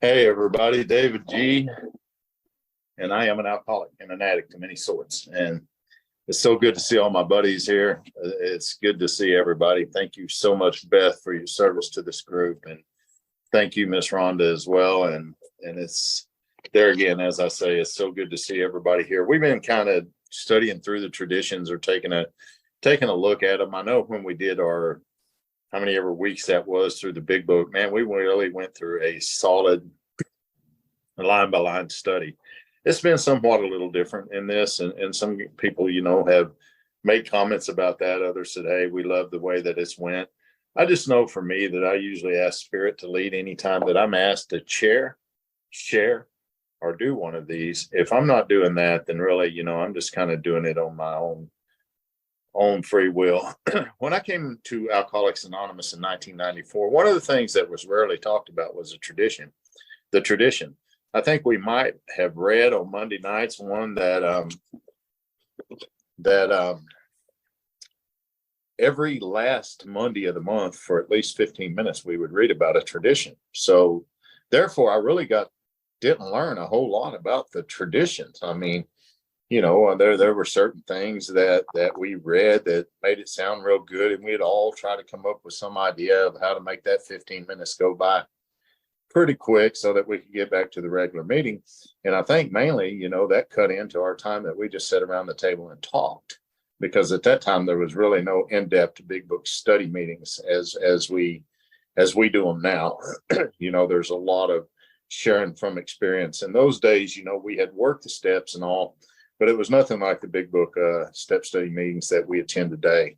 Hey everybody, David G, and I am an alcoholic and an addict of many sorts. And it's so good to see all my buddies here. It's good to see everybody. Thank you so much, Beth, for your service to this group. And thank you, Miss Rhonda, as well. And it's there again, as I say, it's so good to see everybody here. We've been kind of studying through the traditions or taking a look at them. I know when we did our how many ever weeks that was through the big book, man, we really went through a solid line by line study. It's been somewhat a little different in this, and some people, have made comments about that. Others said, hey, we love the way that it's went. I just know for me that I usually ask Spirit to lead anytime that I'm asked to chair, share, or do one of these. If I'm not doing that, then really, I'm just kind of doing it on my own free will. When I came to Alcoholics Anonymous in 1994, one of the things that was rarely talked about was the tradition. I think we might have read on Monday nights one that every last Monday of the month for at least 15 minutes we would read about a tradition. So therefore, I really didn't learn a whole lot about the traditions. I mean, there were certain things that we read that made it sound real good, and we'd all try to come up with some idea of how to make that 15 minutes go by pretty quick so that we could get back to the regular meeting. And I think mainly, that cut into our time that we just sat around the table and talked, because at that time there was really no in-depth big book study meetings as we do them now. There's a lot of sharing from experience. In those days, we had worked the steps and all, but it was nothing like the big book step study meetings that we attend today.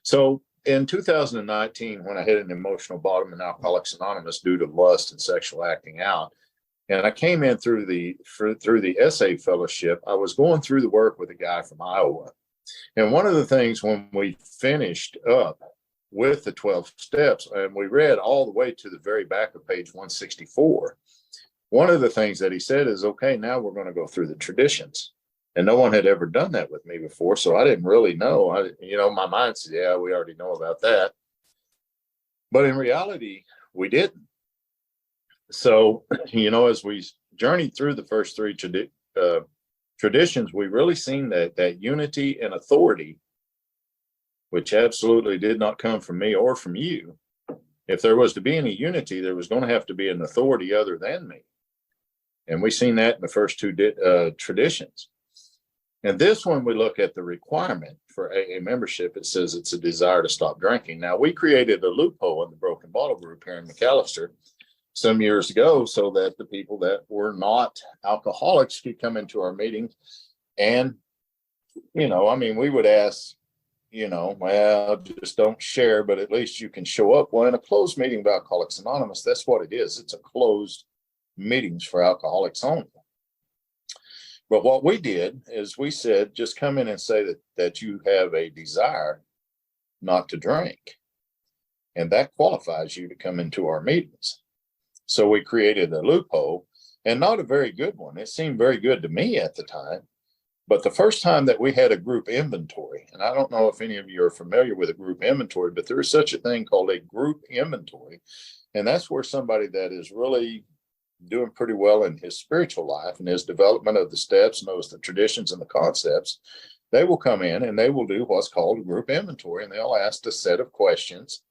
So in 2019, when I hit an emotional bottom in Alcoholics Anonymous due to lust and sexual acting out, and I came in through the SA fellowship, I was going through the work with a guy from Iowa. And one of the things when we finished up with the 12 steps, and we read all the way to the very back of page 164, one of the things that he said is, okay, now we're going to go through the traditions. And no one had ever done that with me before, so I didn't really know. My mind said, yeah, we already know about that. But in reality, we didn't. So, as we journeyed through the first three traditions, we really seen that unity and authority, which absolutely did not come from me or from you. If there was to be any unity, there was going to have to be an authority other than me. And we seen that in the first two traditions. And this one, we look at the requirement for AA membership. It says it's a desire to stop drinking. Now, we created a loophole in the Broken Bottle group here in McAllister some years ago so that the people that were not alcoholics could come into our meetings. And, we would ask, well, just don't share, but at least you can show up. Well, in a closed meeting of Alcoholics Anonymous, that's what it is. It's a closed meetings for alcoholics only. But what we did is we said, just come in and say that you have a desire not to drink. And that qualifies you to come into our meetings. So we created a loophole, and not a very good one. It seemed very good to me at the time. But the first time that we had a group inventory, and I don't know if any of you are familiar with a group inventory, but there is such a thing called a group inventory. And that's where somebody that is really doing pretty well in his spiritual life and his development of the steps, knows the traditions and the concepts, they will come in and they will do what's called a group inventory, and they'll ask a set of questions.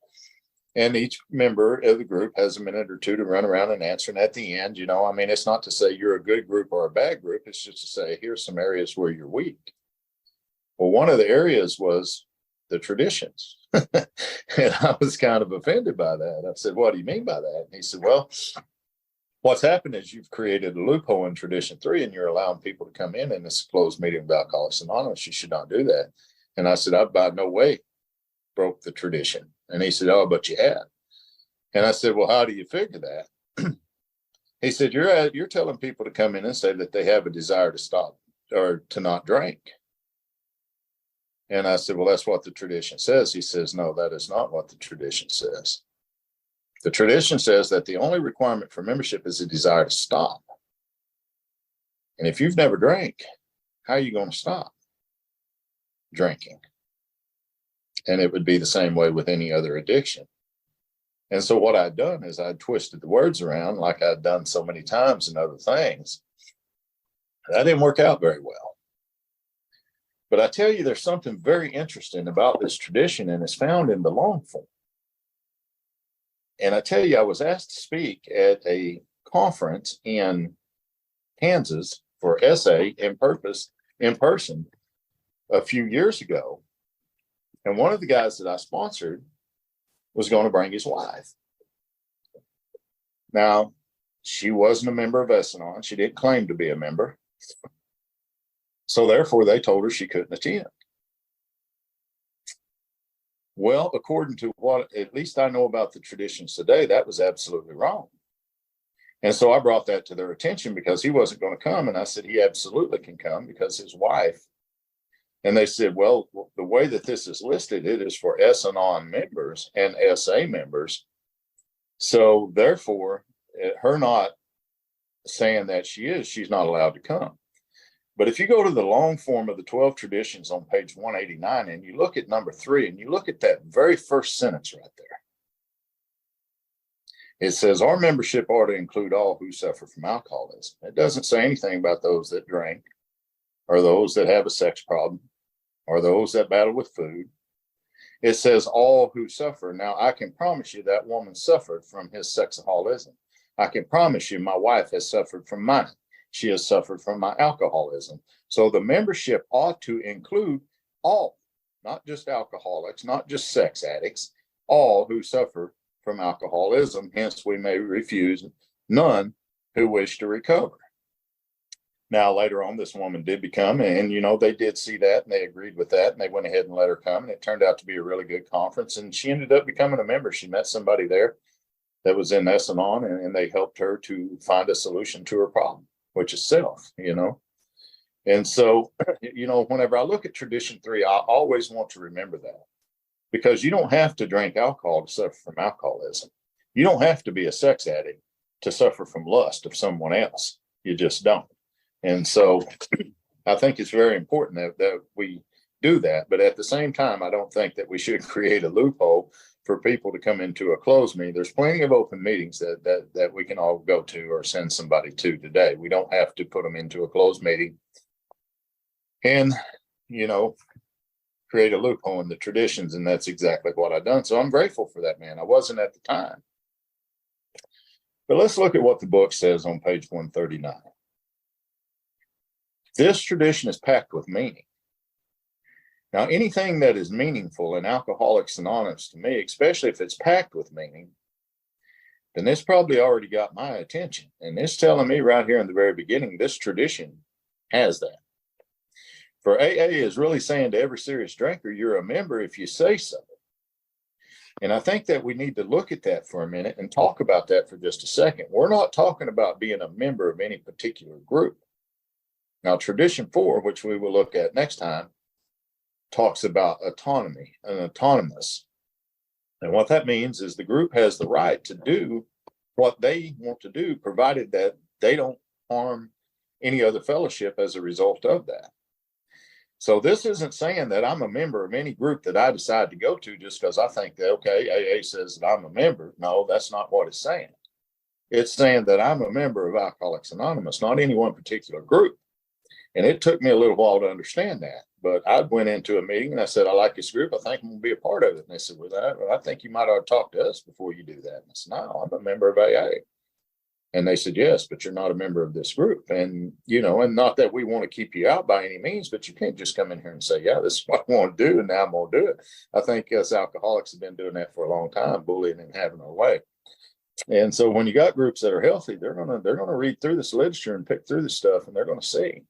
And each member of the group has a minute or two to run around and answer. And at the end, it's not to say you're a good group or a bad group. It's just to say, here's some areas where you're weak. Well, one of the areas was the traditions. And I was kind of offended by that. I said, what do you mean by that? And he said, well, what's happened is you've created a loophole in tradition 3, and you're allowing people to come in this closed meeting of Alcoholics Anonymous. You should not do that. And I said, I by no way broke the tradition. And he said, oh, but you had. And I said, well, how do you figure that? He said, you're telling people to come in and say that they have a desire to stop or to not drink. And I said, well, that's what the tradition says. He says, no, that is not what the tradition says. The tradition says that the only requirement for membership is a desire to stop. And if you've never drank, how are you going to stop drinking? And it would be the same way with any other addiction. And so what I'd done is I'd twisted the words around like I'd done so many times in other things. That didn't work out very well. But I tell you, there's something very interesting about this tradition, and it's found in the long form. And I tell you, I was asked to speak at a conference in Kansas for SA in person a few years ago. And one of the guys that I sponsored was going to bring his wife. Now, she wasn't a member of S-Anon. She didn't claim to be a member. So therefore, they told her she couldn't attend. Well, according to what at least I know about the traditions today, that was absolutely wrong. And so I brought that to their attention because he wasn't going to come. And I said, he absolutely can come because his wife. And they said, well, the way that this is listed, it is for S-Anon members and SA members. So therefore, her not saying that she's not allowed to come. But if you go to the long form of the 12 traditions on page 189 and you look at number 3 and you look at that very first sentence right there, it says our membership ought to include all who suffer from alcoholism. It doesn't say anything about those that drink or those that have a sex problem or those that battle with food. It says all who suffer. Now, I can promise you that woman suffered from his sexaholism. I can promise you my wife has suffered from mine. She has suffered from my alcoholism. So the membership ought to include all, not just alcoholics, not just sex addicts, all who suffer from alcoholism. Hence, we may refuse none who wish to recover. Now, later on, this woman did become, and they did see that and they agreed with that and they went ahead and let her come. And it turned out to be a really good conference. And she ended up becoming a member. She met somebody there that was in S-Anon and they helped her to find a solution to her problem, which is self, And so, whenever I look at tradition 3, I always want to remember that because you don't have to drink alcohol to suffer from alcoholism. You don't have to be a sex addict to suffer from lust of someone else. You just don't. And so I think it's very important that we do that. But at the same time, I don't think that we should create a loophole for people to come into a closed meeting. There's plenty of open meetings that we can all go to or send somebody to today. We don't have to put them into a closed meeting and, create a loophole in the traditions. And that's exactly what I've done. So I'm grateful for that, man. I wasn't at the time. But let's look at what the book says on page 139. This tradition is packed with meaning. Now, anything that is meaningful in Alcoholics Anonymous to me, especially if it's packed with meaning, then this probably already got my attention. And it's telling me right here in the very beginning, this tradition has that. For AA is really saying to every serious drinker, you're a member if you say so. And I think that we need to look at that for a minute and talk about that for just a second. We're not talking about being a member of any particular group. Now, tradition 4, which we will look at next time, talks about autonomy and autonomous. And what that means is the group has the right to do what they want to do, provided that they don't harm any other fellowship as a result of that. So this isn't saying that I'm a member of any group that I decide to go to just because I think that, okay, AA says that I'm a member. No, that's not what it's saying. It's saying that I'm a member of Alcoholics Anonymous, not any one particular group. And it took me a little while to understand that. But I went into a meeting and I said, I like this group. I think I'm going to be a part of it. And they said, well, I think you might ought to talk to us before you do that. And I said, no, I'm a member of AA. And they said, yes, but you're not a member of this group. And, and not that we want to keep you out by any means, but you can't just come in here and say, yeah, this is what I want to do. And now I'm going to do it. I think us alcoholics have been doing that for a long time, bullying and having our way. And so when you got groups that are healthy, they're going to read through this literature and pick through this stuff, and they're going to see.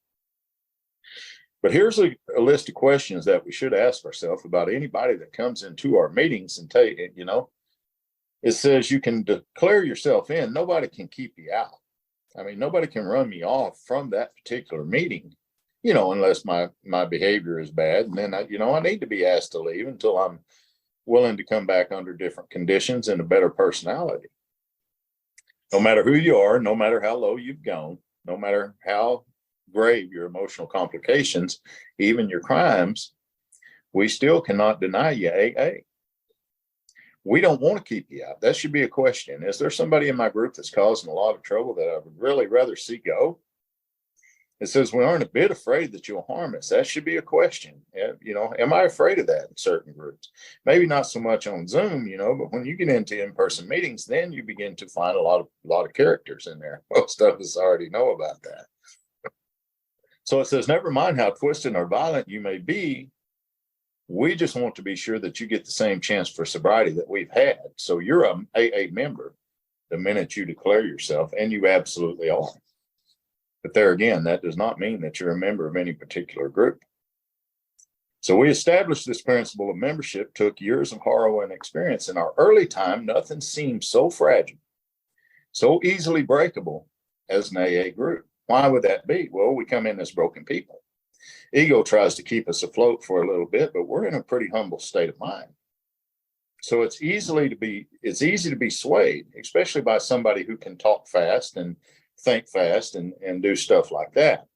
But here's a list of questions that we should ask ourselves about anybody that comes into our meetings and take it, It says you can declare yourself in. Nobody can keep you out. I mean, nobody can run me off from that particular meeting, unless my behavior is bad. And then, I need to be asked to leave until I'm willing to come back under different conditions and a better personality. No matter who you are, no matter how low you've gone, no matter how grave your emotional complications, even your crimes, we still cannot deny you AA. we don't want to keep you out. That should be a question. Is there somebody in my group that's causing a lot of trouble that I would really rather see go? It says we aren't a bit afraid that you'll harm us. That should be a question. You know, am I afraid of that in certain groups? Maybe not so much on Zoom, you know, but when you get into in-person meetings, then you begin to find a lot of characters in there. Most of us already know about that. So it says, never mind how twisted or violent you may be, we just want to be sure that you get the same chance for sobriety that we've had. So you're a AA member the minute you declare yourself, and you absolutely are. But there again, that does not mean that you're a member of any particular group. So we established this principle of membership, took years of harrowing experience. In our early time, nothing seemed so fragile, so easily breakable as an AA group. Why would that be? Well, we come in as broken people. Ego tries to keep us afloat for a little bit, but we're in a pretty humble state of mind. So it's easy to be swayed, especially by somebody who can talk fast and think fast and do stuff like that.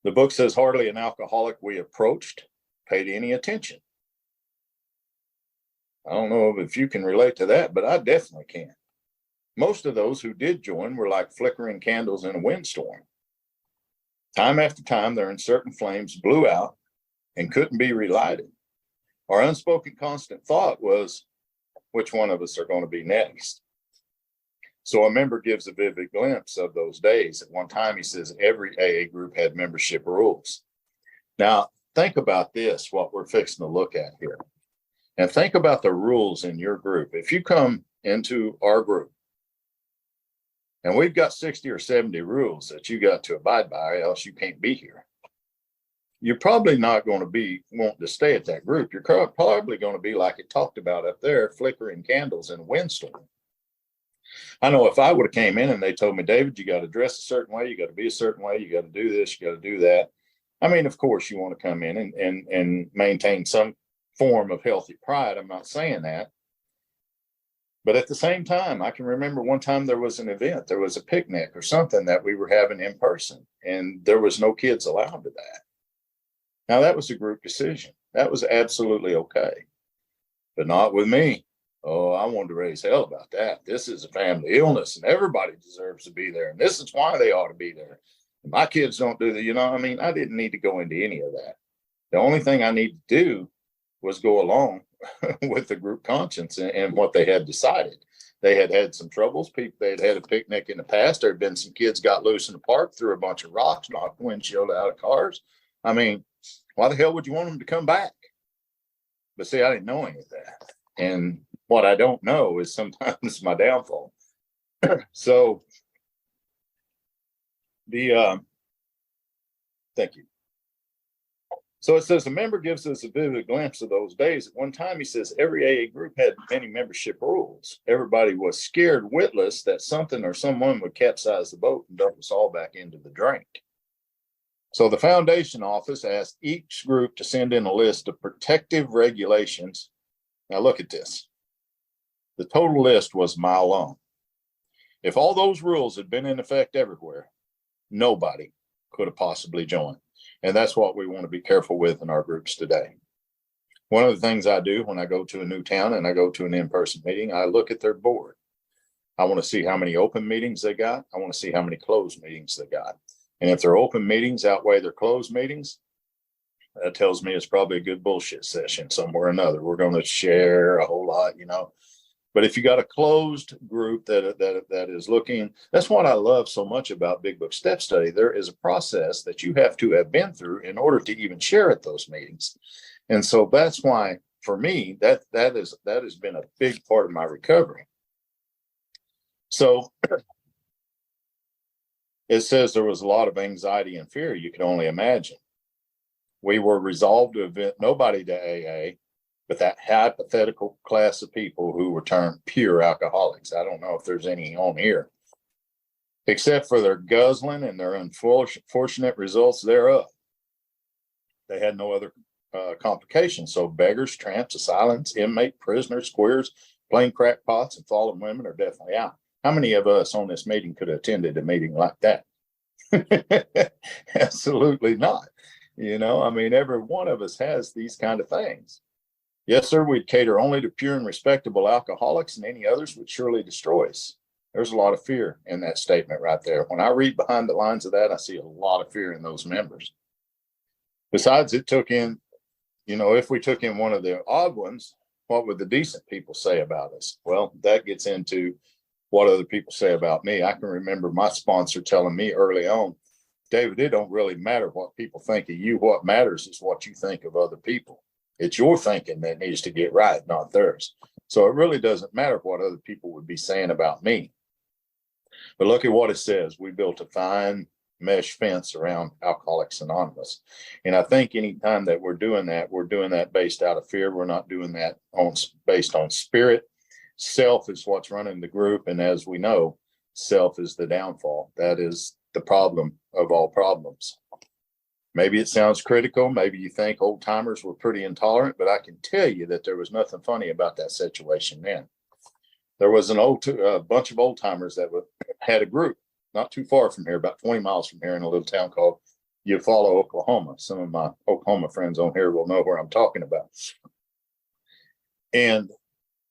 The book says hardly an alcoholic we approached paid any attention. I don't know if you can relate to that, but I definitely can. Most of those who did join were like flickering candles in a windstorm. Time after time, their uncertain flames blew out and couldn't be relighted. Our unspoken constant thought was, which one of us are going to be next? So a member gives a vivid glimpse of those days. At one time, he says every AA group had membership rules. Now, think about this, what we're fixing to look at here. And think about the rules in your group. If you come into our group, and we've got 60 or 70 rules that you got to abide by, else you can't be here. You're probably not going to be wanting to stay at that group. You're probably going to be like it talked about up there, flickering candles in a windstorm. I know if I would have came in and they told me, David, you got to dress a certain way, you got to be a certain way, you got to do this, you got to do that. I mean, of course, you want to come in and maintain some form of healthy pride. I'm not saying that. But at the same time, I can remember one time there was an event, there was a picnic or something that we were having in person, and there was no kids allowed to that. Now, that was a group decision. That was absolutely okay, but not with me. Oh, I wanted to raise hell about that. This is a family illness, and everybody deserves to be there, and this is why they ought to be there. And my kids don't do that. You know, I mean, I didn't need to go into any of that. The only thing I needed to do was go along with the group conscience and what they had decided. They had had some troubles. They had had a picnic in the past. There had been some kids got loose in the park, threw a bunch of rocks, knocked windshield out of cars. I mean, why the hell would you want them to come back? But see, I didn't know any of that. And what I don't know is sometimes my downfall. So thank you. So it says the member gives us a vivid glimpse of those days. At one time, he says every AA group had many membership rules. Everybody was scared witless that something or someone would capsize the boat and dump us all back into the drink. So the foundation office asked each group to send in a list of protective regulations. Now look at this. The total list was a mile long. If all those rules had been in effect everywhere, nobody could have possibly joined. And that's what we want to be careful with in our groups today. One of the things I do when I go to a new town and I go to an in-person meeting, I look at their board. I want to see how many open meetings they got. I want to see how many closed meetings they got. And if their open meetings outweigh their closed meetings, that tells me it's probably a good bullshit session somewhere or another. We're going to share a whole lot, you know. But if you got a closed group that is looking, that's what I love so much about Big Book Step Study. There is a process that you have to have been through in order to even share at those meetings. And so that's why, for me, that has been a big part of my recovery. So it says there was a lot of anxiety and fear you can only imagine. We were resolved to admit nobody to AA, but that hypothetical class of people who were termed pure alcoholics. I don't know if there's any on here, except for their guzzling and their unfortunate results thereof. They had no other complications. So beggars, tramps, asylums, inmate, prisoners, queers, plain crackpots, and fallen women are definitely out. How many of us on this meeting could have attended a meeting like that? Absolutely not. You know, I mean, every one of us has these kind of things. Yes, sir, we'd cater only to pure and respectable alcoholics, and any others would surely destroy us. There's a lot of fear in that statement right there. When I read behind the lines of that, I see a lot of fear in those members. Besides, it took in, if we took in one of the odd ones, what would the decent people say about us? Well, that gets into what other people say about me. I can remember my sponsor telling me early on, David, it don't really matter what people think of you. What matters is what you think of other people. It's your thinking that needs to get right, not theirs. So it really doesn't matter what other people would be saying about me. But look at what it says. We built a fine mesh fence around Alcoholics Anonymous. And I think anytime that we're doing that based out of fear. We're not doing that based on spirit. Self is what's running the group. And as we know, self is the downfall. That is the problem of all problems. Maybe it sounds critical. Maybe you think old timers were pretty intolerant, but I can tell you that there was nothing funny about that situation then. There was a bunch of old timers that had a group not too far from here, about 20 miles from here, in a little town called Eufaula, Oklahoma. Some of my Oklahoma friends on here will know where I'm talking about. And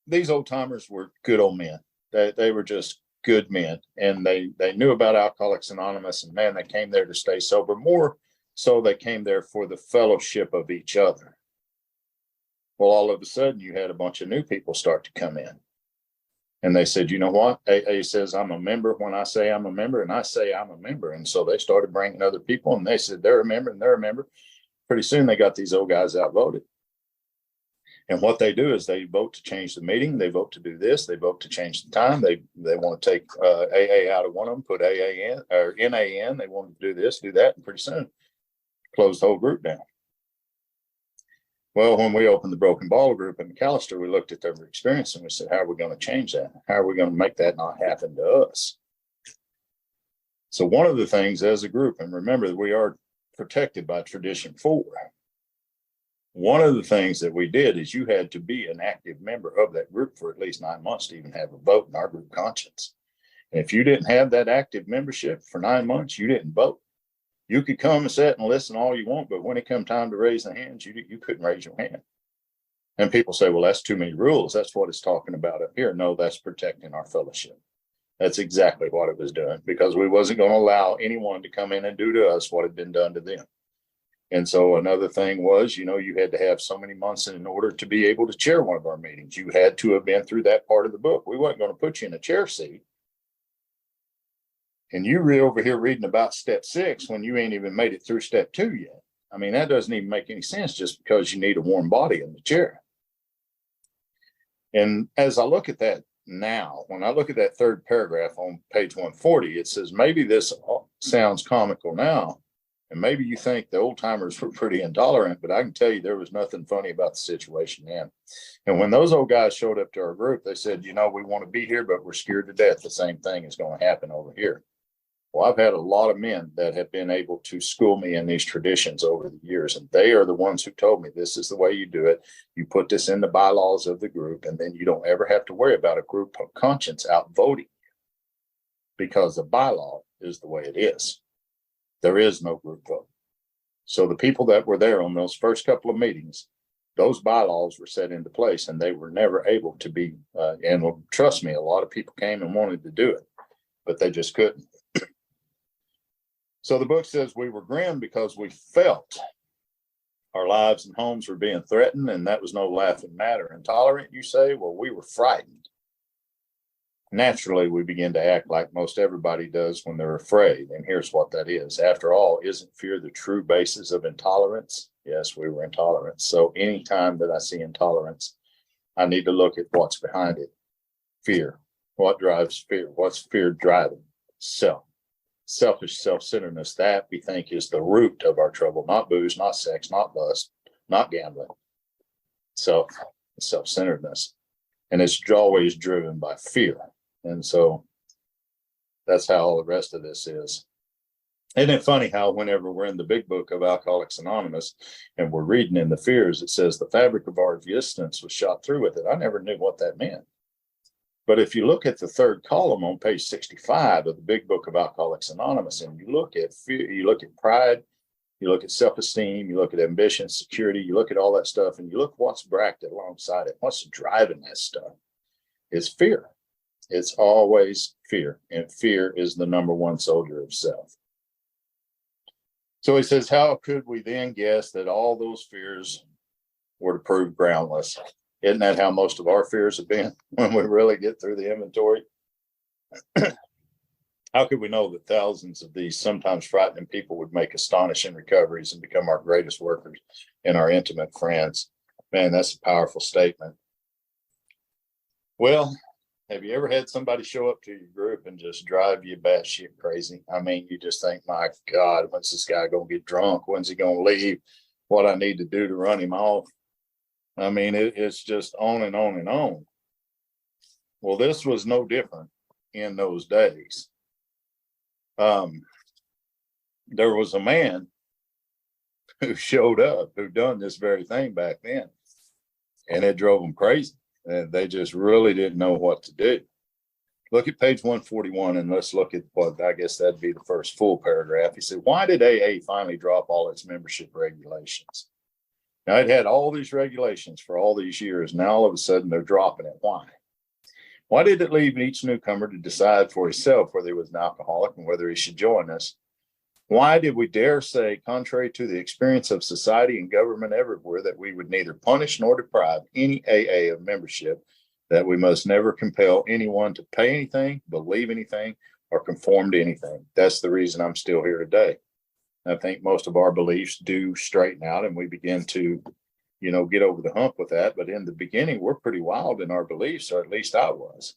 these old timers were good old men. They were just good men, and they knew about Alcoholics Anonymous, and man, they came there to stay sober. More so, they came there for the fellowship of each other. Well, all of a sudden, you had a bunch of new people start to come in. And they said, you know what? AA says I'm a member when I say I'm a member, and I say I'm a member. And so they started bringing other people, and they said they're a member, and they're a member. Pretty soon they got these old guys outvoted. And what they do is they vote to change the meeting. They vote to do this. They vote to change the time. They want to take AA out of one of them, put AA in or NA in. They want to do this, do that, and pretty soon close the whole group down. Well, when we opened the Broken Bottle group in McAllister, we looked at their experience and we said, how are we going to change that? How are we going to make that not happen to us? So one of the things as a group, and remember that we are protected by Tradition 4. One of the things that we did is you had to be an active member of that group for at least 9 months to even have a vote in our group conscience. And if you didn't have that active membership for 9 months, you didn't vote. You could come and sit and listen all you want, but when it come time to raise the hands, you couldn't raise your hand. And people say, well, that's too many rules. That's what it's talking about up here. No, that's protecting our fellowship. That's exactly what it was doing, because we wasn't going to allow anyone to come in and do to us what had been done to them. And so another thing was, you had to have so many months in order to be able to chair one of our meetings. You had to have been through that part of the book. We weren't going to put you in a chair seat. And you're over here reading about step 6 when you ain't even made it through step 2 yet. I mean, that doesn't even make any sense just because you need a warm body in the chair. And as I look at that now, when I look at that third paragraph on page 140, it says, maybe this sounds comical now, and maybe you think the old timers were pretty intolerant, but I can tell you there was nothing funny about the situation then. And when those old guys showed up to our group, they said, we want to be here, but we're scared to death the same thing is going to happen over here. Well, I've had a lot of men that have been able to school me in these traditions over the years, and they are the ones who told me this is the way you do it. You put this in the bylaws of the group, and then you don't ever have to worry about a group of conscience outvoting you, because the bylaw is the way it is. There is no group vote. So the people that were there on those first couple of meetings, those bylaws were set into place, and they were never able to be, and trust me, a lot of people came and wanted to do it, but they just couldn't. So the book says we were grim because we felt our lives and homes were being threatened, and that was no laughing matter. Intolerant, you say? Well, we were frightened. Naturally, we begin to act like most everybody does when they're afraid, and here's what that is. After all, isn't fear the true basis of intolerance? Yes, we were intolerant. So anytime that I see intolerance, I need to look at what's behind it. Fear. What drives fear? What's fear driving? Selfish self-centeredness, that we think is the root of our trouble. Not booze, not sex, not lust, not gambling. Self-centeredness. And it's always driven by fear. And so that's how all the rest of this is. Isn't it funny how whenever we're in the big book of Alcoholics Anonymous and we're reading in the fears, it says the fabric of our existence was shot through with it. I never knew what that meant. But if you look at the third column on page 65 of the big book of Alcoholics Anonymous, and you look at fear, you look at pride, You look at self-esteem, you look at ambition, security, you look at all that stuff, and you look what's bracketed alongside it. What's driving that stuff is fear. It's always fear, and fear is the number one soldier of self. So he says, how could we then guess that all those fears were to prove groundless? Isn't that how most of our fears have been when we really get through the inventory? How could we know that thousands of these sometimes frightening people would make astonishing recoveries and become our greatest workers and our intimate friends? Man, that's a powerful statement. Well, have you ever had somebody show up to your group and just drive you batshit crazy? I mean, you just think, my God, when's this guy going to get drunk? When's he going to leave? What I need to do to run him off? I mean, it's just on and on and on. Well, this was no different in those days. There was a man who showed up who done this very thing back then, and it drove them crazy. And they just really didn't know what to do. Look at page 141, and let's look at what I guess that'd be the first full paragraph. He said, why did AA finally drop all its membership regulations? Now, it had all these regulations for all these years. Now, all of a sudden, they're dropping it. Why? Why did it leave each newcomer to decide for himself whether he was an alcoholic and whether he should join us? Why did we dare say, contrary to the experience of society and government everywhere, that we would neither punish nor deprive any AA of membership, that we must never compel anyone to pay anything, believe anything, or conform to anything? That's the reason I'm still here today. I think most of our beliefs do straighten out and we begin to, get over the hump with that. But in the beginning, we're pretty wild in our beliefs, or at least I was.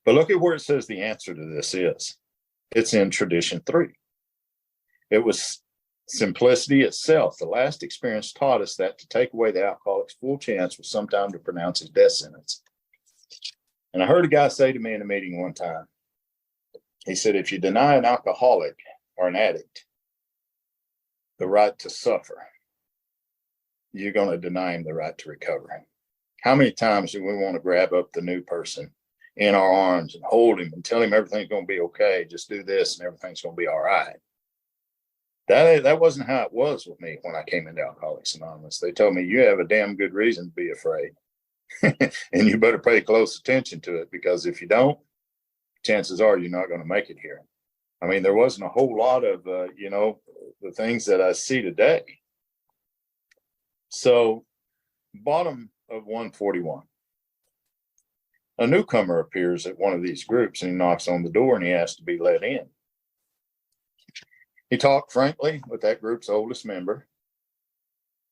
But look at where it says the answer to this is. It's in tradition 3. It was simplicity itself. The last experience taught us that to take away the alcoholic's full chance was sometime to pronounce his death sentence. And I heard a guy say to me in a meeting one time, he said, if you deny an alcoholic or an addict the right to suffer, you're going to deny him the right to recover. How many times do we want to grab up the new person in our arms and hold him and tell him everything's going to be okay, just do this and everything's going to be all right? That wasn't how it was with me when I came into Alcoholics Anonymous. They told me, you have a damn good reason to be afraid. And you better pay close attention to it, because if you don't, chances are you're not going to make it here. I mean, there wasn't a whole lot of, the things that I see today. So, bottom of 141. A newcomer appears at one of these groups and he knocks on the door and he asks to be let in. He talked frankly with that group's oldest member.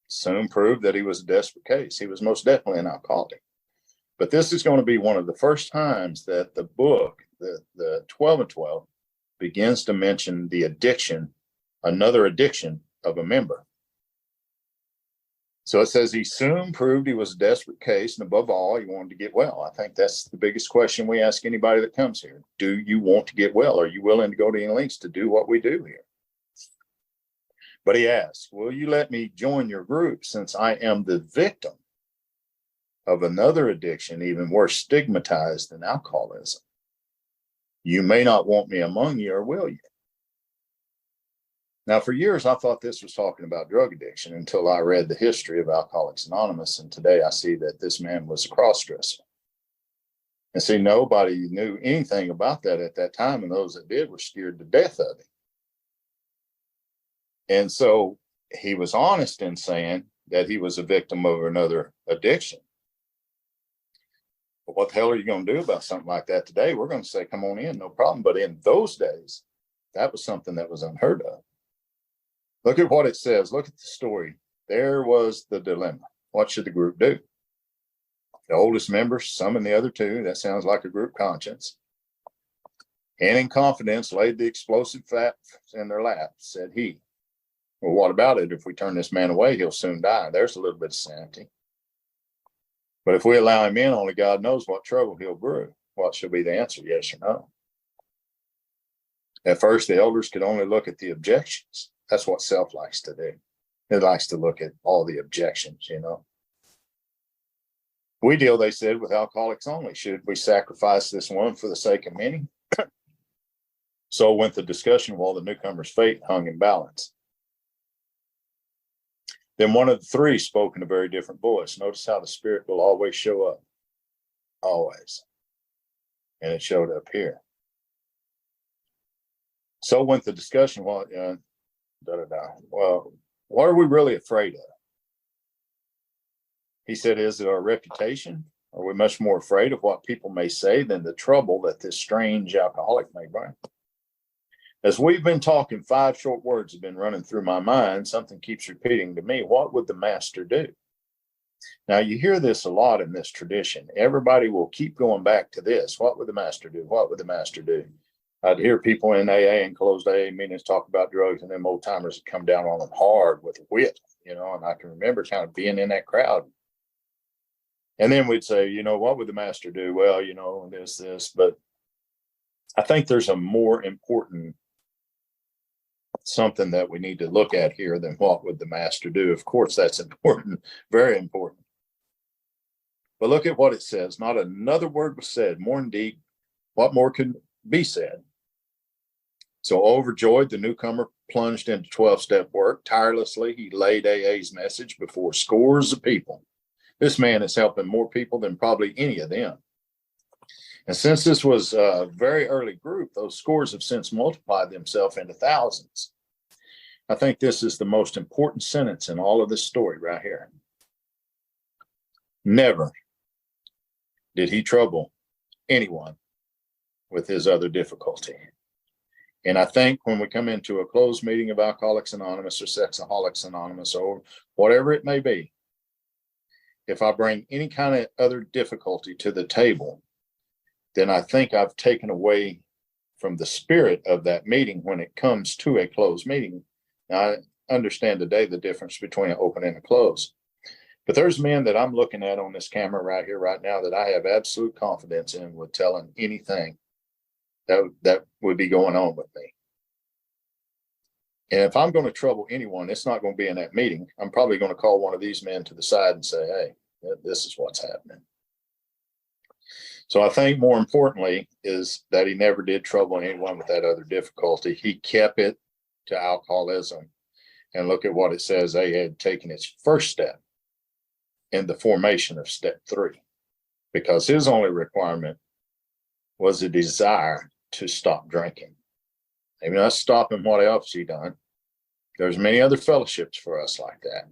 Soon proved that he was a desperate case. He was most definitely an alcoholic. But this is going to be one of the first times that the book, the 12 and 12, begins to mention the addiction, another addiction of a member. So it says he soon proved he was a desperate case, and above all, he wanted to get well. I think that's the biggest question we ask anybody that comes here. Do you want to get well? Are you willing to go to any lengths to do what we do here? But he asked, will you let me join your group since I am the victim of another addiction, even worse stigmatized than alcoholism? You may not want me among you, or will you? Now, for years, I thought this was talking about drug addiction until I read the history of Alcoholics Anonymous. And today I see that this man was a cross-dresser. And see, nobody knew anything about that at that time. And those that did were scared to death of him. And so he was honest in saying that he was a victim of another addiction. But what the hell are you going to do about something like that today? We're going to say, come on in, no problem. But in those days, that was something that was unheard of. Look at what it says. Look at the story. There was the dilemma. What should the group do? The oldest member summoned the other two. That sounds like a group conscience. And in confidence laid the explosive facts in their lap, said he. Well, what about it? If we turn this man away, he'll soon die. There's a little bit of sanity. But if we allow him in, only God knows what trouble he'll brew. What shall be the answer, yes or no? At first, the elders could only look at the objections. That's what self likes to do. It likes to look at all the objections, We deal, they said, with alcoholics only. Should we sacrifice this one for the sake of many? So went the discussion while the newcomer's fate hung in balance. Then one of the three spoke in a very different voice. Notice how the Spirit will always show up. Always. And it showed up here. So went the discussion. Well, well, what are we really afraid of? He said, is it our reputation? Are we much more afraid of what people may say than the trouble that this strange alcoholic may bring? As we've been talking, 5 short words have been running through my mind. Something keeps repeating to me. What would the master do? Now, you hear this a lot in this tradition. Everybody will keep going back to this. What would the master do? What would the master do? I'd hear people in AA and closed AA meetings talk about drugs, and them old timers would come down on them hard with a whip, and I can remember kind of being in that crowd. And then we'd say, what would the master do? Well, this, but I think there's a more important something that we need to look at here than what would the master do. Of course, that's important, very important. But look at what it says. Not another word was said. More indeed, what more could be said? So overjoyed, the newcomer plunged into 12-step work. Tirelessly, he laid AA's message before scores of people. This man is helping more people than probably any of them. And since this was a very early group, those scores have since multiplied themselves into thousands. I think this is the most important sentence in all of this story right here. Never did he trouble anyone with his other difficulty. And I think when we come into a closed meeting of Alcoholics Anonymous or Sexaholics Anonymous or whatever it may be, if I bring any kind of other difficulty to the table, then I think I've taken away from the spirit of that meeting when it comes to a closed meeting. Now, I understand today the difference between an open and a closed. But there's men that I'm looking at on this camera right here, right now, that I have absolute confidence in with telling anything that would be going on with me. And if I'm going to trouble anyone, it's not going to be in that meeting. I'm probably going to call one of these men to the side and say, hey, this is what's happening. So I think more importantly is that he never did trouble anyone with that other difficulty. He kept it to alcoholism. And look at what it says. They had taken its first step in the formation of step 3, because his only requirement was a desire to stop drinking. Maybe not stopping what else he done. There's many other fellowships for us like that.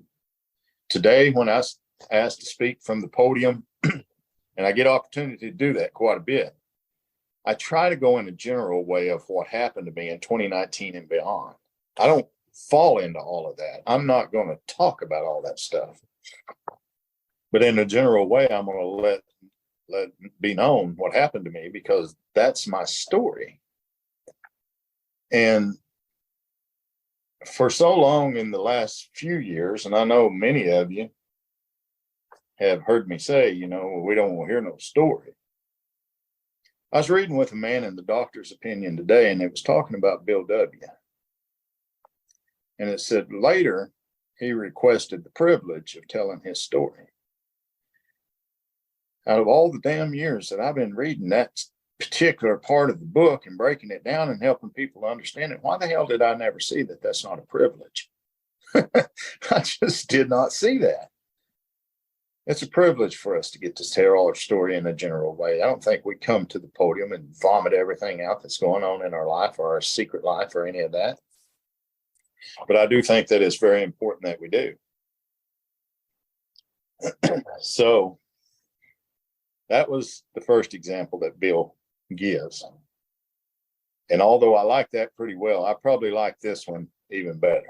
Today, when I was asked to speak from the podium, and I get opportunity to do that quite a bit, I try to go in a general way of what happened to me in 2019 and beyond. I don't fall into all of that. I'm not going to talk about all that stuff. But in a general way, I'm going to let be known what happened to me, because that's my story. And for so long in the last few years, and I know many of you have heard me say, we don't want to hear no story. I was reading with a man in the doctor's opinion today, and it was talking about Bill W. And it said later he requested the privilege of telling his story. Out of all the damn years that I've been reading that particular part of the book and breaking it down and helping people understand it, why the hell did I never see that that's not a privilege? I just did not see that. It's a privilege for us to get to tell our story in a general way. I don't think we come to the podium and vomit everything out that's going on in our life or our secret life or any of that. But I do think that it's very important that we do. So that was the first example that Bill gives. And although I like that pretty well, I probably like this one even better.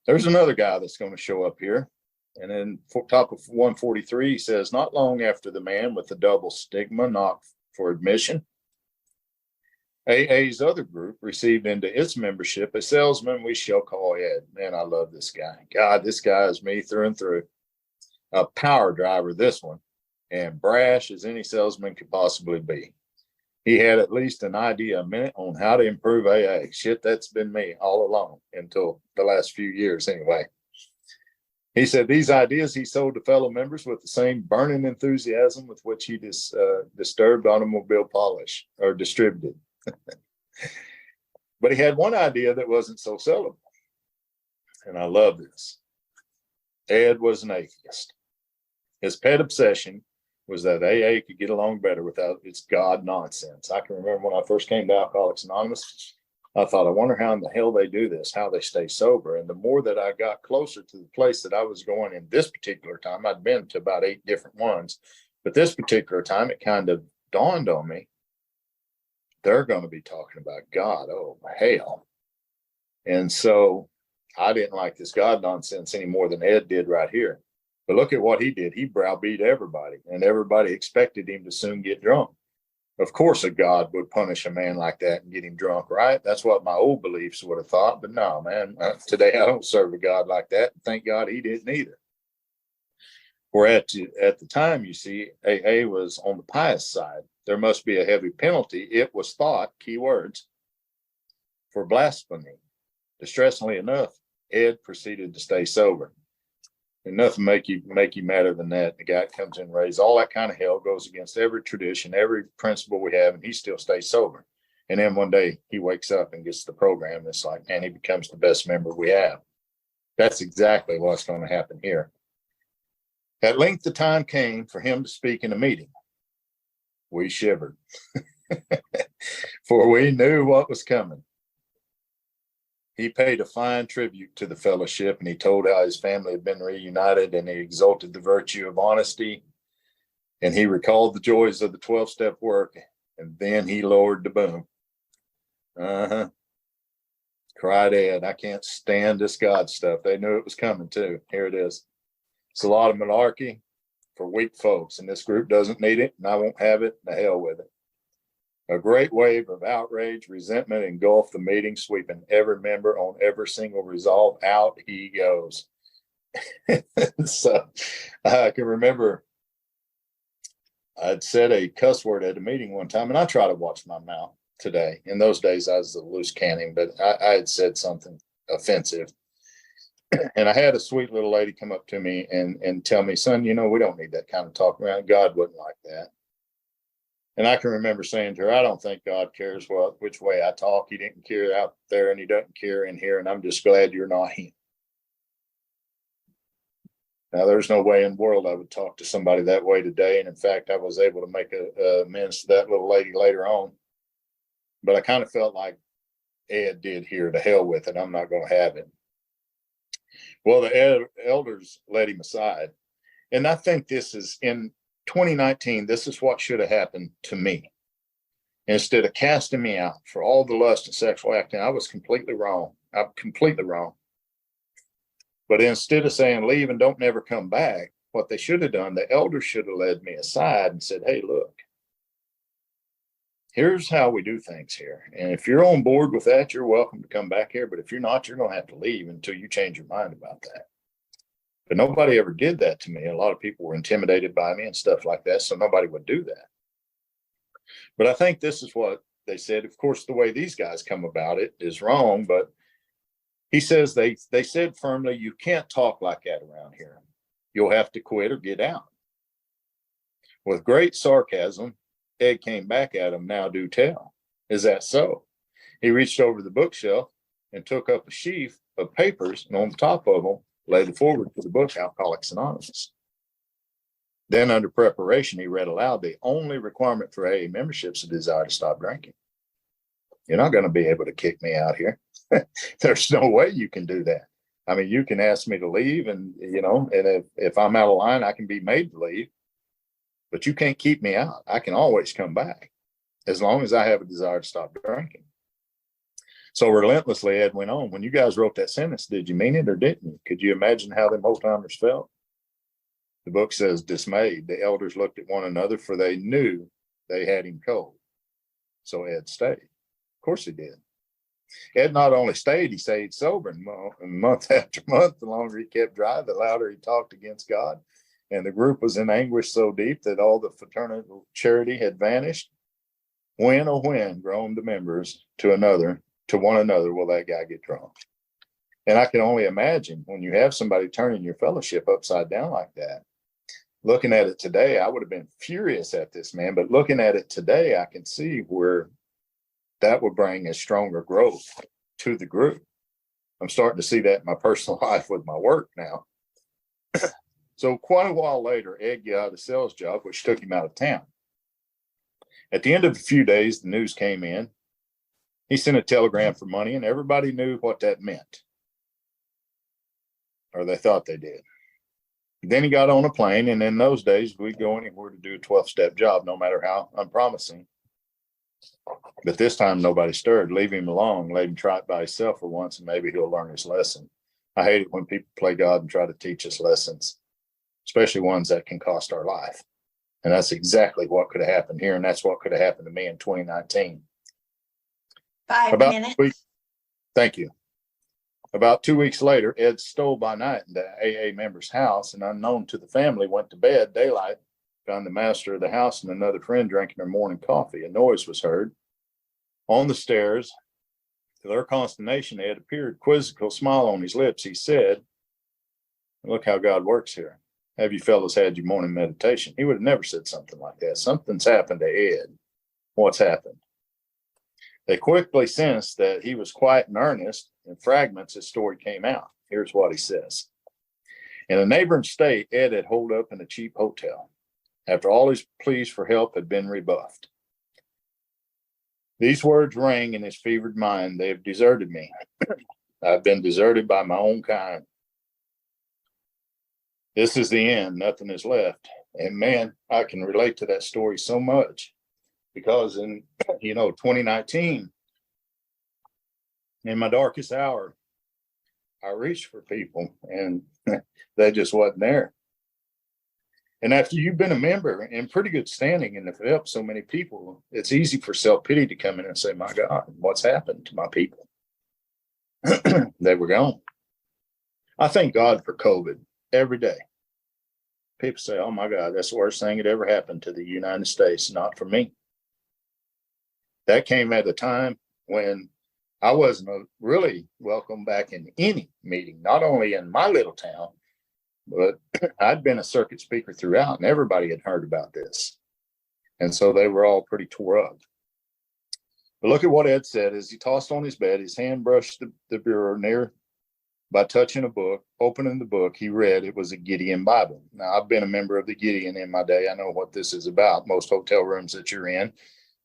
There's another guy that's going to show up here. And then top of 143, he says, not long after the man with the double stigma knocked for admission, AA's other group received into its membership a salesman we shall call Ed. Man, I love this guy. God, this guy is me through and through. A power driver, this one, and brash as any salesman could possibly be. He had at least an idea a minute on how to improve AA. Shit, that's been me all along until the last few years anyway. He said these ideas he sold to fellow members with the same burning enthusiasm with which he disturbed automobile polish or distributed. But he had one idea that wasn't so sellable. and I love this. Ed was an atheist. His pet obsession was that AA could get along better without its God nonsense. I can remember when I first came to Alcoholics Anonymous, I thought, I wonder how in the hell they do this, how they stay sober. And the more that I got closer to the place that I was going in this particular time, I'd been to about 8 different ones, but this particular time, it kind of dawned on me, they're going to be talking about God. Oh, hell. And so I didn't like this God nonsense any more than Ed did right here. But look at what he did. He browbeat everybody, and everybody expected him to soon get drunk. Of course, a God would punish a man like that and get him drunk, right? That's what my old beliefs would have thought. But no, man, today I don't serve a God like that. Thank God he didn't either. Or at the time, you see, AA was on the pious side. There must be a heavy penalty, it was thought, key words, for blasphemy. Distressingly enough, Ed proceeded to stay sober. And nothing make you madder than that. The guy comes in, raised all that kind of hell, goes against every tradition, every principle we have, and he still stays sober. And then one day he wakes up and gets the program. It's like, man, he becomes the best member we have. That's exactly what's going to happen here. At length, the time came for him to speak in a meeting. We shivered, for we knew what was coming. He paid a fine tribute to the fellowship, and he told how his family had been reunited, and he exalted the virtue of honesty, and he recalled the joys of the 12-step work, and then he lowered the boom. Cried Ed, I can't stand this God stuff. They knew it was coming too. Here it is. It's a lot of malarkey for weak folks, and this group doesn't need it, and I won't have it. The hell with it. A great wave of outrage, resentment engulfed the meeting, sweeping every member on every single resolve. Out he goes. So I can remember I'd said a cuss word at a meeting one time, and I try to watch my mouth today. In those days, I was a loose cannon, but I had said something offensive. And I had a sweet little lady come up to me and tell me, son, we don't need that kind of talk around. God wouldn't like that. And I can remember saying to her, I don't think God cares which way I talk. He didn't care out there, and he doesn't care in here. And I'm just glad you're not him. Now, there's no way in the world I would talk to somebody that way today. And in fact, I was able to make amends to that little lady later on. But I kind of felt like Ed did here. To hell with it. I'm not going to have it. Well, the elders led him aside. And I think this is in 2019, this is what should have happened to me. Instead of casting me out for all the lust and sexual acting, I was completely wrong. I'm completely wrong. But instead of saying leave and don't never come back, what they should have done, the elders should have led me aside and said, hey, look, here's how we do things here. And if you're on board with that, you're welcome to come back here. But if you're not, you're going to have to leave until you change your mind about that. But nobody ever did that to me. A lot of people were intimidated by me and stuff like that, so nobody would do that. But I think this is what they said. Of course, the way these guys come about it is wrong, but he says they said firmly, you can't talk like that around here. You'll have to quit or get out. With great sarcasm, Ed came back at him, now do tell. Is that so? He reached over the bookshelf and took up a sheaf of papers, and on the top of them, laid forward for the book, Alcoholics Anonymous. Then under preparation, he read aloud, the only requirement for AA membership is a desire to stop drinking. You're not going to be able to kick me out here. There's no way you can do that. I mean, you can ask me to leave and if I'm out of line, I can be made to leave, but you can't keep me out. I can always come back as long as I have a desire to stop drinking. So relentlessly, Ed went on, when you guys wrote that sentence, did you mean it or didn't you? Could you imagine how them old-timers felt? The book says, dismayed, the elders looked at one another, for they knew they had him cold. So Ed stayed. Of course he did. Ed not only stayed, he stayed sober. And month after month, the longer he kept dry, the louder he talked against God. And the group was in anguish so deep that all the fraternal charity had vanished. When, oh when, groaned the members to one another, will that guy get drunk? And I can only imagine when you have somebody turning your fellowship upside down like that. Looking at it today, I would have been furious at this man, but looking at it today, I can see where that would bring a stronger growth to the group. I'm starting to see that in my personal life with my work now. So quite a while later, Ed got a sales job, which took him out of town. At the end of a few days, the news came in. He sent a telegram for money, and everybody knew what that meant. Or they thought they did. Then he got on a plane, and in those days, we'd go anywhere to do a 12-step job, no matter how unpromising. But this time, nobody stirred. Leave him alone. Let him try it by himself for once, and maybe he'll learn his lesson. I hate it when people play God and try to teach us lessons, especially ones that can cost our life. And that's exactly what could have happened here, and that's what could have happened to me in 2019. 5 minutes. Thank you. About 2 weeks later, Ed stole by night into AA member's house, and unknown to the family, went to bed daylight, found the master of the house and another friend drinking their morning coffee. A noise was heard on the stairs. To their consternation, Ed appeared, quizzical smile on his lips. He said, "Look how God works here. Have you fellas had your morning meditation?" He would have never said something like that. Something's happened to Ed. What's happened? They quickly sensed that he was quiet and earnest. In fragments, his story came out. Here's what he says. In a neighboring state, Ed had holed up in a cheap hotel after all his pleas for help had been rebuffed. These words rang in his fevered mind. "They have deserted me. I've been deserted by my own kind. This is the end. Nothing is left." And man, I can relate to that story so much, because in 2019, in my darkest hour, I reached for people and they just wasn't there. And after you've been a member in pretty good standing and have helped so many people, it's easy for self-pity to come in and say, "My God, what's happened to my people?" They were gone. I thank God for COVID every day. People say, "Oh my God, that's the worst thing that ever happened to the United States." Not for me. That came at a time when I wasn't really welcome back in any meeting, not only in my little town, but I'd been a circuit speaker throughout, and everybody had heard about this. And so they were all pretty tore up. But look at what Ed said as he tossed on his bed. His hand brushed the bureau near by touching a book. Opening the book, he read it was a Gideon Bible. Now, I've been a member of the Gideon in my day. I know what this is about. Most hotel rooms that you're in,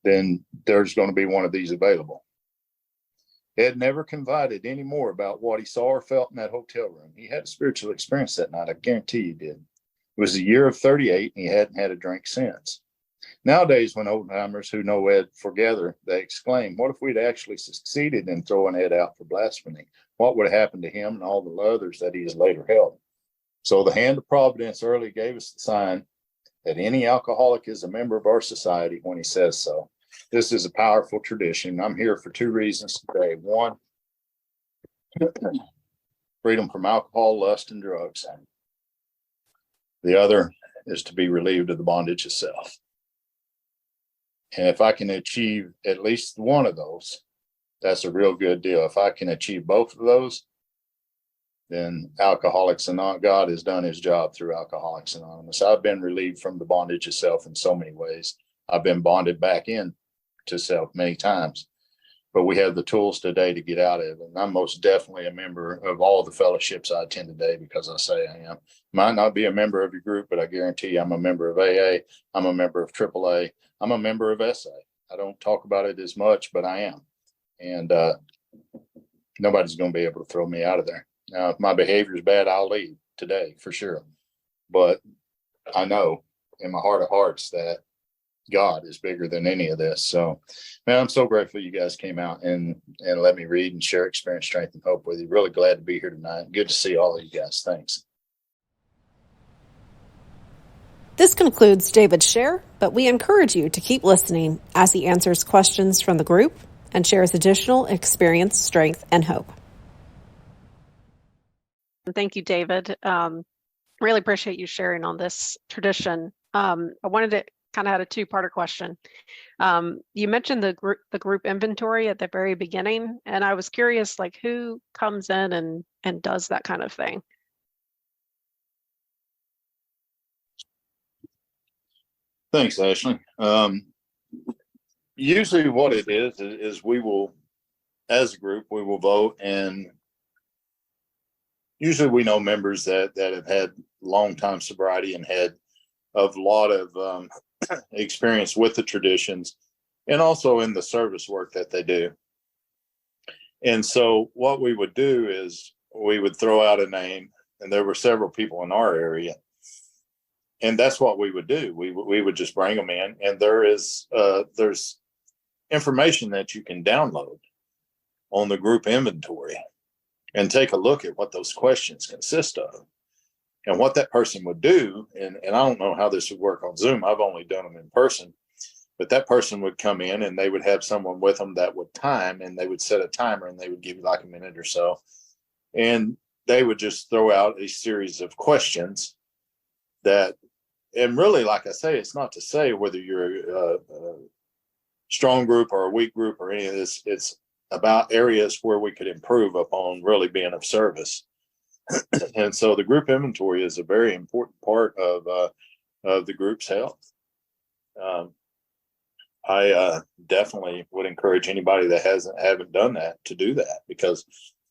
then there's going to be one of these available. Ed never confided any more about what he saw or felt in that hotel room. He had a spiritual experience that night. I guarantee he did. It was the year of 38, and he hadn't had a drink since. Nowadays, when old-timers who know Ed foregather, they exclaim, "What if we'd actually succeeded in throwing Ed out for blasphemy? What would have happened to him and all the others that he has later held?" So the hand of providence early gave us the sign that any alcoholic is a member of our society when he says so. This is a powerful tradition. I'm here for 2 reasons today. One, freedom from alcohol, lust, and drugs. The other is to be relieved of the bondage of self. And if I can achieve at least one of those, that's a real good deal. If I can achieve both of those, then Alcoholics Anonymous, God has done his job through Alcoholics Anonymous. I've been relieved from the bondage of self in so many ways. I've been bonded back in to self many times, but we have the tools today to get out of it. And I'm most definitely a member of all the fellowships I attend today because I say I am. Might not be a member of your group, but I guarantee you I'm a member of AA. I'm a member of AAA. I'm a member of SA. I don't talk about it as much, but I am. And nobody's going to be able to throw me out of there. Now, if my behavior is bad, I'll leave today for sure. But I know in my heart of hearts that God is bigger than any of this. So, man, I'm so grateful you guys came out and let me read and share experience, strength, and hope with you. Really glad to be here tonight. Good to see all of you guys. Thanks. This concludes David's share, but we encourage you to keep listening as he answers questions from the group and shares additional experience, strength, and hope. Thank you, David. Really appreciate you sharing on this tradition. I wanted to kind of had a two-parter question. You mentioned the group inventory at the very beginning, and I was curious, like, who comes in and does that kind of thing? Thanks, Ashley. Usually what it is we will, as a group, we will vote, and usually we know members that have had long time sobriety and had a lot of experience with the traditions and also in the service work that they do. And so what we would do is we would throw out a name, and there were several people in our area. And that's what we would do. We would just bring them in, and there's information that you can download on the group inventory and take a look at what those questions consist of and what that person would do. And I don't know how this would work on Zoom. I've only done them in person, but that person would come in and they would have someone with them that would time, and they would set a timer, and they would give you like a minute or so. And they would just throw out a series of questions that, and really, like I say, it's not to say whether you're a strong group or a weak group or any of this. It's about areas where we could improve upon really being of service. And so the group inventory is a very important part of the group's health. I definitely would encourage anybody that haven't done that to do that, because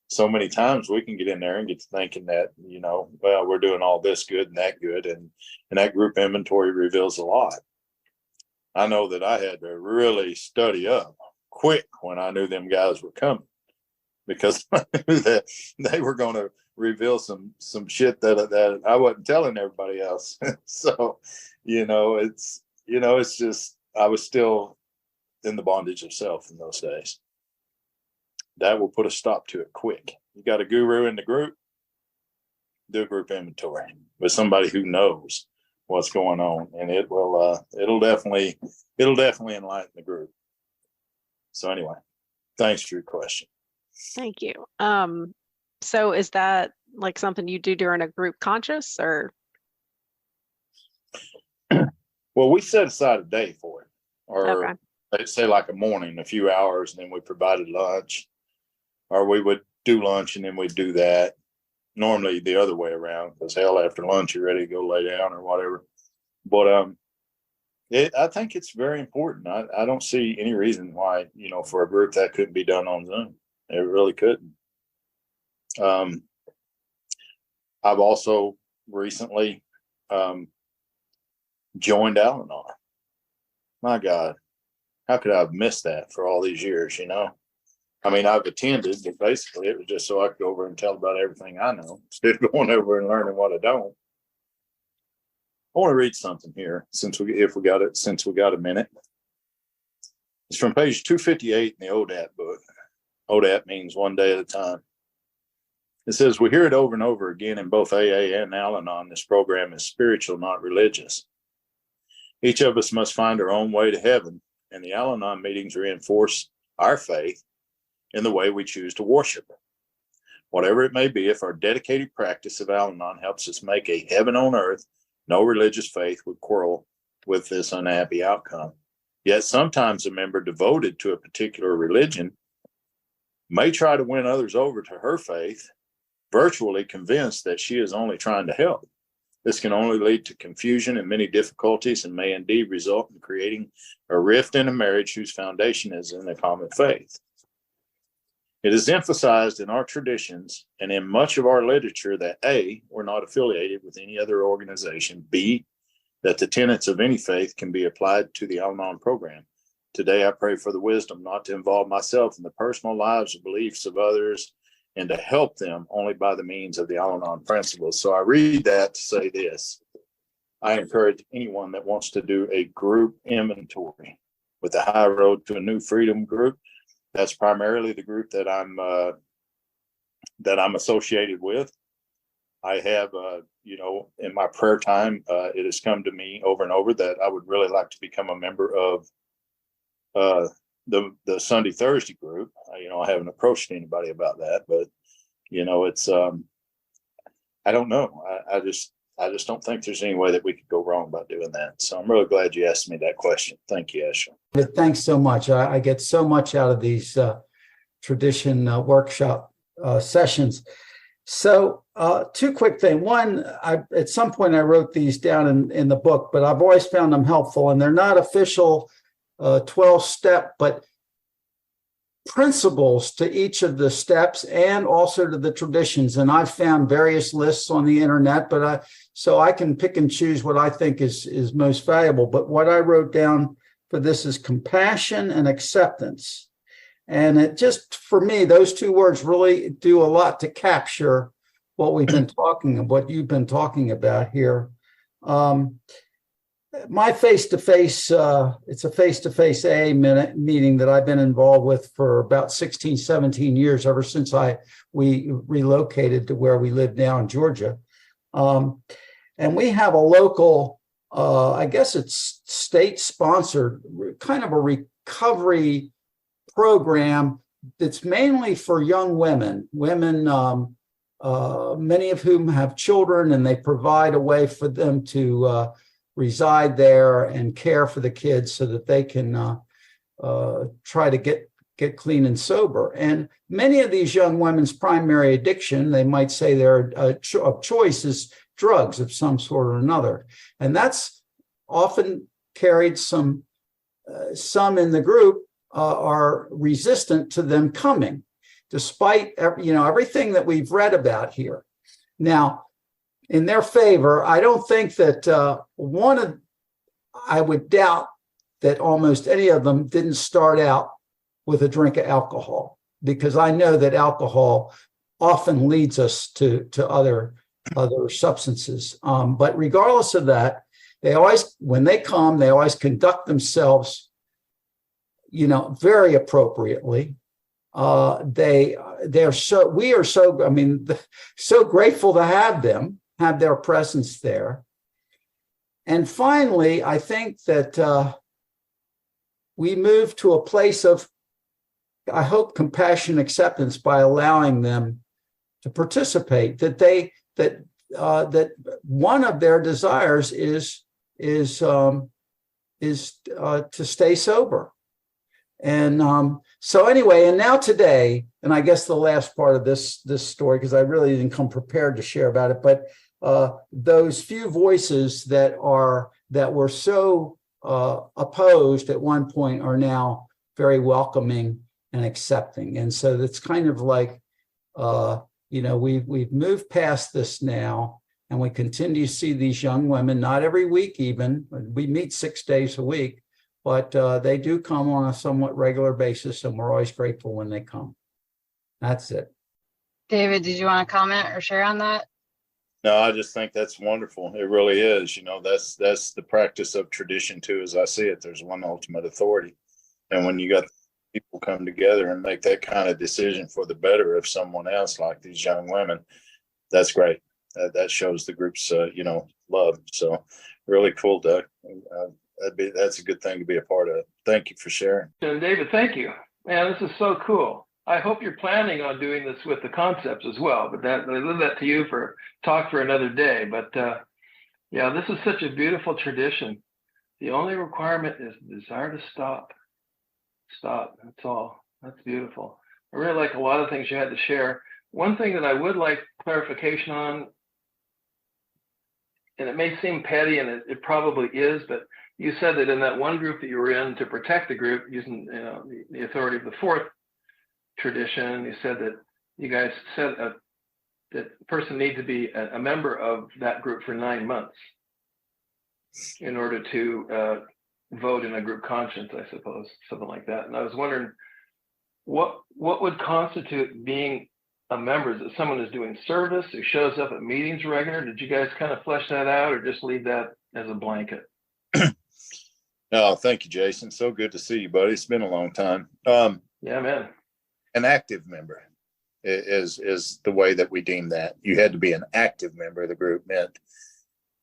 so many times we can get in there and get to thinking that, well, we're doing all this good and that good. And that group inventory reveals a lot. I know that I had to really study up quick when I knew them guys were coming, because I knew that they were going to reveal some shit that I wasn't telling everybody else. So, it's just, I was still in the bondage of self in those days. That will put a stop to it quick. You got a guru in the group, do a group inventory with somebody who knows what's going on, and it'll definitely enlighten the group. So anyway, thanks for your question. Thank you. So is that like something you do during a group conscious, or? Well, we set aside a day for it, or Okay. They'd say like a morning, a few hours, and then we provided lunch, or we would do lunch and then we'd do that. Normally the other way around, because hell, after lunch you're ready to go lay down or whatever. But I think it's very important. I don't see any reason why, for a group that couldn't be done on Zoom. It really couldn't. I've also recently joined Al-Anon. My God, how could I have missed that for all these years, I mean, I've attended, but basically it was just so I could go over and tell about everything I know, instead of going over and learning what I don't. I want to read something here since we got a minute. It's from page 258 in the ODAT book. ODAT means one day at a time. It says, we hear it over and over again in both AA and Al-Anon. This program is spiritual, not religious. Each of us must find our own way to heaven, and the Al-Anon meetings reinforce our faith in the way we choose to worship. Whatever it may be, if our dedicated practice of Al-Anon helps us make a heaven on earth, no religious faith would quarrel with this unhappy outcome. Yet sometimes a member devoted to a particular religion may try to win others over to her faith, virtually convinced that she is only trying to help. This can only lead to confusion and many difficulties, and may indeed result in creating a rift in a marriage whose foundation is in a common faith. It is emphasized in our traditions and in much of our literature that A, we're not affiliated with any other organization, B, that the tenets of any faith can be applied to the Al-Anon program. Today, I pray for the wisdom not to involve myself in the personal lives or beliefs of others, and to help them only by the means of the Al-Anon principles. So I read that to say this. I encourage anyone that wants to do a group inventory with the High Road to a New Freedom group. That's primarily the group that I'm associated with. I have, in my prayer time, it has come to me over and over that I would really like to become a member of the Sunday Thursday group. I haven't approached anybody about that, but it's I don't know. I just don't think there's any way that we could go wrong by doing that. So I'm really glad you asked me that question. Thank you, Ashley. Thanks so much. I get so much out of these tradition workshop sessions. So two quick things. One, at some point I wrote these down in the book, but I've always found them helpful, and they're not official 12-step, but principles to each of the steps and also to the traditions. And I've found various lists on the internet, so I can pick and choose what I think is most valuable. But what I wrote down for this is compassion and acceptance. And it just, for me, those two words really do a lot to capture what we've been talking about, what you've been talking about here. My face-to-face, it's a face-to-face AA meeting that I've been involved with for about 16, 17 years, ever since we relocated to where we live now in Georgia. And we have a local, I guess it's state-sponsored, kind of a recovery program that's mainly for young women, many of whom have children, and they provide a way for them to reside there and care for the kids so that they can try to get clean and sober. And many of these young women's primary addiction, they might say their of choice, is drugs of some sort or another. And that's often carried some in the group are resistant to them coming, despite everything that we've read about here. Now, in their favor, I don't think that I would doubt that almost any of them didn't start out with a drink of alcohol, because I know that alcohol often leads us to other substances. But regardless of that, when they come, they always conduct themselves, very appropriately. We are so grateful to have them, have their presence there. And finally, I think that we move to a place of, I hope, compassion, acceptance by allowing them to participate. That one of their desires is to stay sober. And so anyway, and now today, and I guess the last part of this story, because I really didn't come prepared to share about it, but those few voices that were so opposed at one point are now very welcoming and accepting. And so it's kind of like, we've moved past this now, and we continue to see these young women, not every week even, we meet 6 days a week, but they do come on a somewhat regular basis, and we're always grateful when they come. That's it. David, did you want to comment or share on that? No, I just think that's wonderful. It really is. That's the practice of tradition too, as I see it. There's one ultimate authority. And when you got people come together and make that kind of decision for the better of someone else, like these young women, that's great. That shows the group's, love. So really cool, Doug. That's a good thing to be a part of. Thank you for sharing. And David, thank you. Man, this is so cool. I hope you're planning on doing this with the concepts as well, but I leave that to you for talk for another day. But this is such a beautiful tradition. The only requirement is the desire to stop. Stop. That's all. That's beautiful. I really like a lot of things you had to share. One thing that I would like clarification on, and it may seem petty, and it probably is, but you said that in that one group that you were in, to protect the group using the authority of the fourth tradition, you said that you guys said that the person needs to be a member of that group for 9 months in order to vote in a group conscience, I suppose, something like that. And I was wondering, what would constitute being a member? Is it someone who's doing service, who shows up at meetings regular? Did you guys kind of flesh that out, or just leave that as a blanket? Oh, thank you, Jason. So good to see you, buddy. It's been a long time. Yeah, man. An active member is the way that we deem that. You had to be an active member of the group, meant,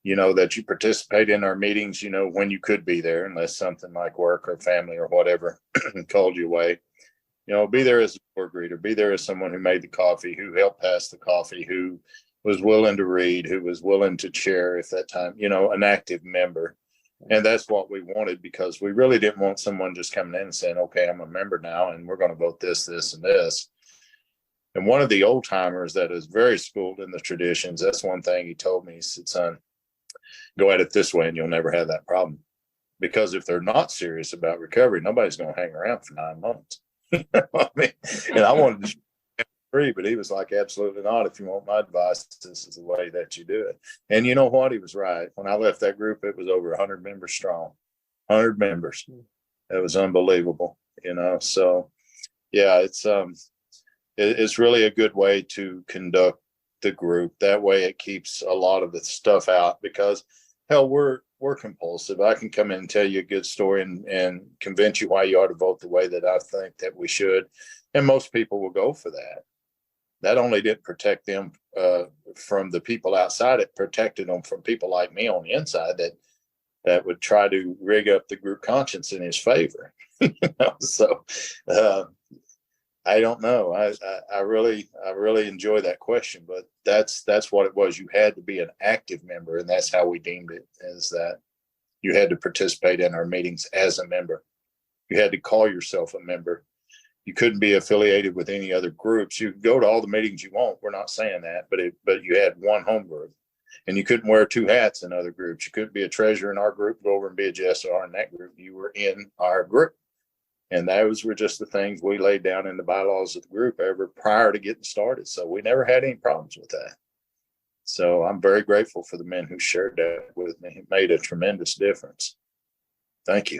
that you participate in our meetings, when you could be there, unless something like work or family or whatever called you away. Be there as a board greeter, be there as someone who made the coffee, who helped pass the coffee, who was willing to read, who was willing to chair if that time, an active member. And that's what we wanted, because we really didn't want someone just coming in and saying, okay, I'm a member now, and we're going to vote this, this, and this. And one of the old timers that is very schooled in the traditions, that's one thing he told me. He said, son, go at it this way and you'll never have that problem. Because if they're not serious about recovery, nobody's going to hang around for 9 months. I mean, and I wanted to free, but he was like, absolutely not. If you want my advice, this is the way that you do it. And you know what? He was right. When I left that group, it was over 100 members strong. 100 members. It was unbelievable, you know. So yeah, it's really a good way to conduct the group. That way it keeps a lot of the stuff out, because hell, we're compulsive. I can come in and tell you a good story and convince you why you ought to vote the way that I think that we should. And most people will go for that. That only didn't protect them from the people outside. It protected them from people like me on the inside that would try to rig up the group conscience in his favor. You know? So I don't know. I really enjoy that question, but that's what it was. You had to be an active member, and that's how we deemed it, is that you had to participate in our meetings as a member. You had to call yourself a member. You couldn't be affiliated with any other groups. You could go to all the meetings you want. We're not saying that, but you had one home group, and you couldn't wear two hats in other groups. You couldn't be a treasurer in our group, go over and be a JSR in that group. You were in our group. And those were just the things we laid down in the bylaws of the group ever prior to getting started. So we never had any problems with that. So I'm very grateful for the men who shared that with me. It made a tremendous difference. Thank you.